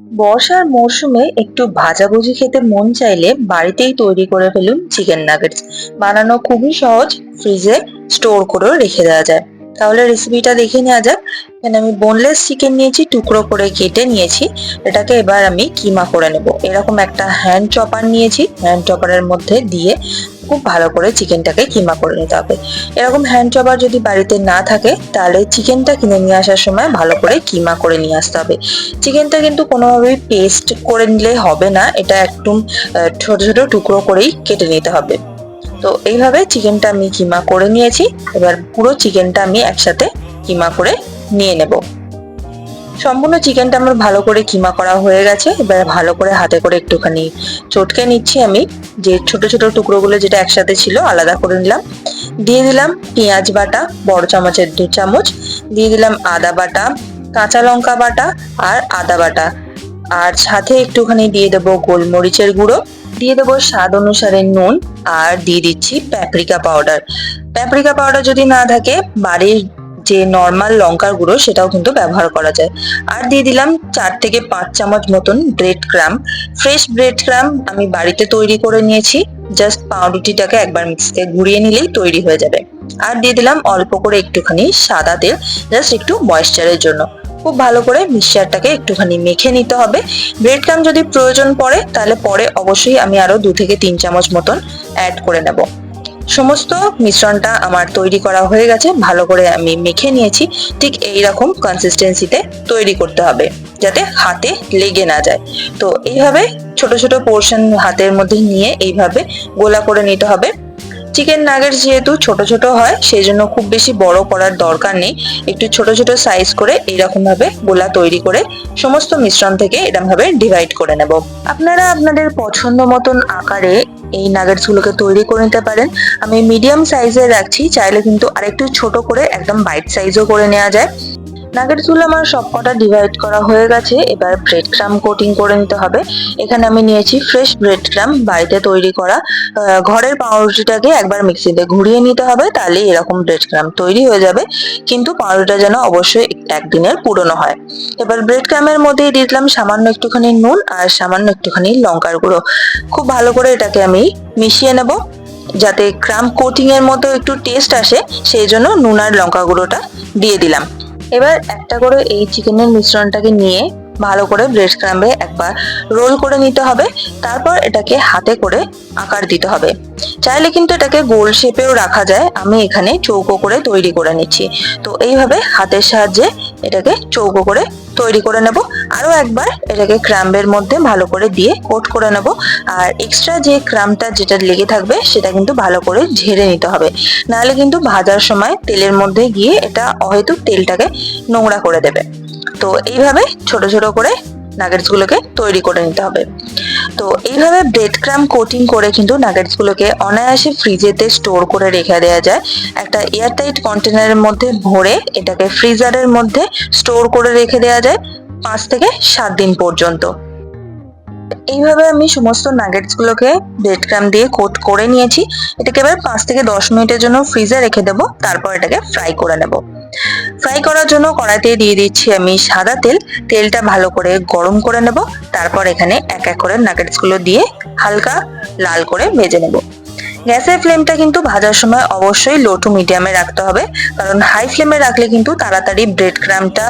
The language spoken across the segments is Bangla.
বর্ষার মরশুমে একটু ভাজাভুজি খেতে মন চাইলে বাড়িতেই তৈরি করে ফেলুন চিকেন নাগেটস। বানানো খুবই সহজ, ফ্রিজে স্টোর করেও রেখে দেওয়া যায়। তাহলে রেসিপিটা দেখে নেওয়া যাক। এখানে আমি বোনলেস চিকেন নিয়েছি, টুকরো করে কেটে নিয়েছি। এটাকে এবার আমি কিমা করে নেব। এরকম একটা হ্যান্ড চপার নিয়েছি, হ্যান্ড চপারের মধ্যে দিয়ে খুব ভালো করে চিকেনটাকে কিমা করে নিতে হবে। এরকম হ্যান্ড চপার যদি বাড়িতে না থাকে তাহলে চিকেনটা কিনে নিয়ে আসার সময় ভালো করে কিমা করে নিয়ে আসতে হবে। চিকেনটা কিন্তু কোনোভাবেই পেস্ট করে নিলে হবে না, এটা একদম ছোট ছোট টুকরো করেই কেটে নিতে হবে। তো এইভাবে চিকেনটা আমি কিমা করে নিয়েছি। এবার পুরো চিকেনটা আমি একসাথে কিমা করে নিয়ে নেব। সম্পূর্ণ চিকেনটা আমার ভালো করে কিমা করা হয়ে গেছে। এবার ভালো করে হাতে করে একটুখানি চটকে নিচ্ছি আমি। যে ছোট ছোট টুকরোগুলো যেটা একসাথে ছিল আলাদা করে নিলাম। দিয়ে দিলাম পেঁয়াজ বাটা বড় চামচের 2 চামচ, দিয়ে দিলাম আদা বাটা, কাঁচা লঙ্কা বাটা আর আদা বাটা, আর সাথে একটুখানি দিয়ে দেবো গোলমরিচের গুঁড়ো, দিয়ে দেবো স্বাদ অনুসারে নুন, আর দিয়ে দিচ্ছি প্যাপরিকা পাউডার। প্যাপরিকা পাউডার যদি না থাকে বাড়ির যে নর্মাল লঙ্কার গুঁড়ো সেটাও কিন্তু ব্যবহার করা যায়। আর দিয়ে দিলাম 4 থেকে 5 চামচ মতন ব্রেড ক্রাম। ফ্রেশ ব্রেড ক্রাম আমি বাড়িতে তৈরি করে নিয়েছি। জাস্ট পাউরুটিটাকে একবার মিক্সিতে ঘুরিয়ে নিলেই তৈরি হয়ে যাবে। আর দিয়ে দিলাম অল্প করে একটুখানি সাদা তেল, জাস্ট একটু ময়েশ্চারের জন্য। খুব ভালো করে মিক্সচারটাকে একটুখানি মেখে নিতে হবে। ব্রেড ক্রাম যদি প্রয়োজন পড়ে তাহলে পরে অবশ্যই আমি আরো 2 থেকে 3 চামচ মতন অ্যাড করে নেব। সমস্ত মিশ্রণটা আমার তৈরি করা হয়ে গেছে, ভালো করে আমি মেখে নিয়েছি। ঠিক এইরকম কনসিস্টেন্সিতে তৈরি করতে হবে যাতে হাতে লেগে না যায়। তো এইভাবে ছোট ছোট পোর্শন হাতের মধ্যে নিয়ে এইভাবে গোলা করে নিতে হবে। চিকেন নাগেটস যেহেতু ছোট ছোট হয় সেই জন্য খুব বেশি বড় করার দরকার নেই। একটু ছোট ছোট সাইজ করে এইরকম ভাবে গোলা তৈরি করে সমস্ত মিশ্রণ থেকে এরকম ভাবে ডিভাইড করে নেব। আপনারা আপনাদের পছন্দ মতন আকারে এই নাগেটস গুলোকে তৈরি করে নিতে পারেন। আমি মিডিয়াম সাইজের রাখছি, চাইলে কিন্তু আরেকটু ছোট করে একদম বাইট সাইজও করে নেওয়া যায়। নাগেটস গুলো আমার সবকটা ডিভাইড করা হয়ে গেছে। এবার ব্রেড ক্রাম কোটিং করে নিতে হবে। এখানে আমি নিয়েছি ফ্রেশ ব্রেড ক্রাম, বাড়িতে তৈরি করা। ঘরের পাউরুটিটাকে একবার মিক্সিতে ঘুরিয়ে নিতে হবে, তাহলে এরকম ব্রেড ক্রাম তৈরি হয়ে যাবে। কিন্তু পাউরুটিটা যেন অবশ্যই একদিনের পুরনো হয়। এবার ব্রেড ক্রামের মধ্যে দিয়ে দিলাম সামান্য একটুখানি নুন আর সামান্য একটুখানি লঙ্কার গুঁড়ো। খুব ভালো করে এটাকে আমি মিশিয়ে নেব। যাতে ক্রাম কোটিং এর মতো একটু টেস্ট আসে সেই জন্য নুন আর লঙ্কা গুঁড়োটা দিয়ে দিলাম। এবার একটা করে এই চিকেনের মিশ্রণটাকে নিয়ে ভালো করে ব্রেড ক্রাম্বে একবার রোল করে নিতে হবে। তারপর এটাকে হাতে করে আকার দিতে হবে। চাইলে কিন্তু এটাকে গোল শেপেও রাখা যায়, আমি এখানে চৌকো করে তৈরি করে নিচ্ছি। তো এইভাবে হাতের সাহায্যে এটাকে চৌকো করে তৈরি করে নেব। আরো একবার এটাকে ক্রাম্বের মধ্যে ভালো করে দিয়ে কোট করে নেব। আর এক্সট্রা যে ক্রামটা যেটা লেগে থাকবে সেটা কিন্তু ভালো করে ঝেড়ে নিতে হবে, নাহলে কিন্তু ভাজার সময় তেলের মধ্যে গিয়ে এটা অহেতুক তেলটাকে নোংরা করে দেবে। তো এইভাবে ছোট ছোট করে নাগেটস গুলোকে তৈরি করে নিতে হবে। তো এইভাবে ব্রেড ক্রাম কোটিং করে কিন্তু নাগেটস গুলোকে অনায়াসে ফ্রিজেতে স্টোর করে রেখে দেওয়া যায়। একটা এয়ারটাইট কন্টেনারের মধ্যে ভরে এটাকে ফ্রিজারের মধ্যে স্টোর করে রেখে দেওয়া যায় 5 থেকে 7 দিন পর্যন্ত। এইভাবে আমি সমস্ত নাগেটস গুলোকে ব্রেড ক্রাম দিয়ে কোট করে নিয়েছি। এটাকে এবার 5 থেকে 10 মিনিটের জন্য ফ্রিজে রেখে দেবো। তারপর এটাকে ফ্রাই করে নেব। ফ্রাই করার জন্য কড়াইতে দিয়ে দিচ্ছি আমি সাদা তেল। তেলটা ভালো করে গরম করে নেব। তারপর এখানে এক এক করে নাগেটস গুলো দিয়ে হালকা লাল করে ভেজে নেব। গ্যাসের ফ্লেমটা কিন্তু ভাজার সময় অবশ্যই লো টু মিডিয়ামে রাখতে হবে, কারণ হাই ফ্লেমে রাখলে কিন্তু তাড়াতাড়ি ব্রেড ক্রামটা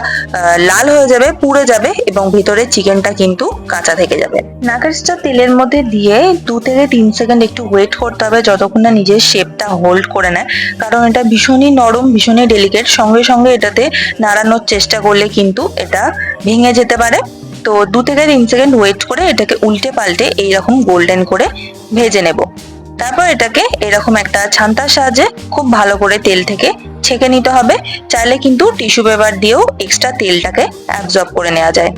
লাল হয়ে যাবে, পুড়ে যাবে এবং ভিতরে চিকেনটা কিন্তু কাঁচা থেকে যাবে। নাগেটসটা তেলের মধ্যে দিয়ে 2 থেকে 3 সেকেন্ড একটু ওয়েট করতে হবে যতক্ষণ না নিজের শেপটা হোল্ড করে নেয়, কারণ এটা ভীষণই নরম, ভীষণই ডেলিকেট। সঙ্গে সঙ্গে এটাতে নাড়ানোর চেষ্টা করলে কিন্তু এটা ভেঙে যেতে পারে। তো 2 থেকে 3 সেকেন্ড ওয়েট করে এটাকে উল্টে পাল্টে এইরকম গোল্ডেন করে ভেজে নেব। তারপর এটাকে এরকম একটা ছান্তার সাহায্যে খুব ভালো করে তেল থেকে ছেঁকে নিতে হবে। চাইলে কিন্তু টিস্যু পেপার দিয়েও এক্সট্রা তেলটাকে অ্যাবজর্ব করে নেওয়া যায়।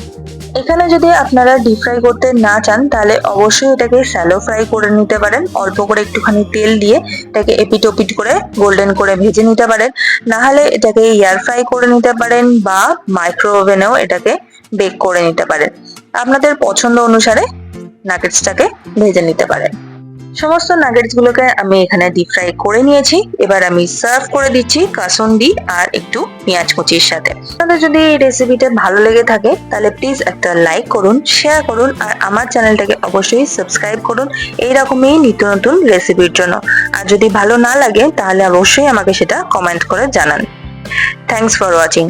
এখানে যদি আপনারা ডিপ ফ্রাই করতে না চান তাহলে অবশ্যই এটাকে শ্যালো ফ্রাই করে নিতে পারেন। অল্প করে একটুখানি তেল দিয়ে এটাকে এপিট ওপিট করে গোল্ডেন করে ভেজে নিতে পারেন। না হলে এটাকে এয়ার ফ্রাই করে নিতে পারেন বা মাইক্রো ওভেনেও এটাকে বেক করে নিতে পারেন। আপনাদের পছন্দ অনুসারে নাগেটসটাকে ভেজে নিতে পারেন। সমস্ত নাগেটস গুলোকে আমি এখানে ডিপ ফ্রাই করে নিয়েছি। এবার আমি সার্ভ করে দিচ্ছি কাসুন্দি আর একটু পেঁয়াজ কুচির সাথে। আপনাদের যদি এই রেসিপিটা ভালো লেগে থাকে তাহলে প্লিজ একটা লাইক করুন, শেয়ার করুন আর আমার চ্যানেলটাকে অবশ্যই সাবস্ক্রাইব করুন এইরকমই নিত্য নতুন রেসিপির জন্য। আর যদি ভালো না লাগে তাহলে অবশ্যই আমাকে সেটা কমেন্ট করে জানান। Thanks for watching.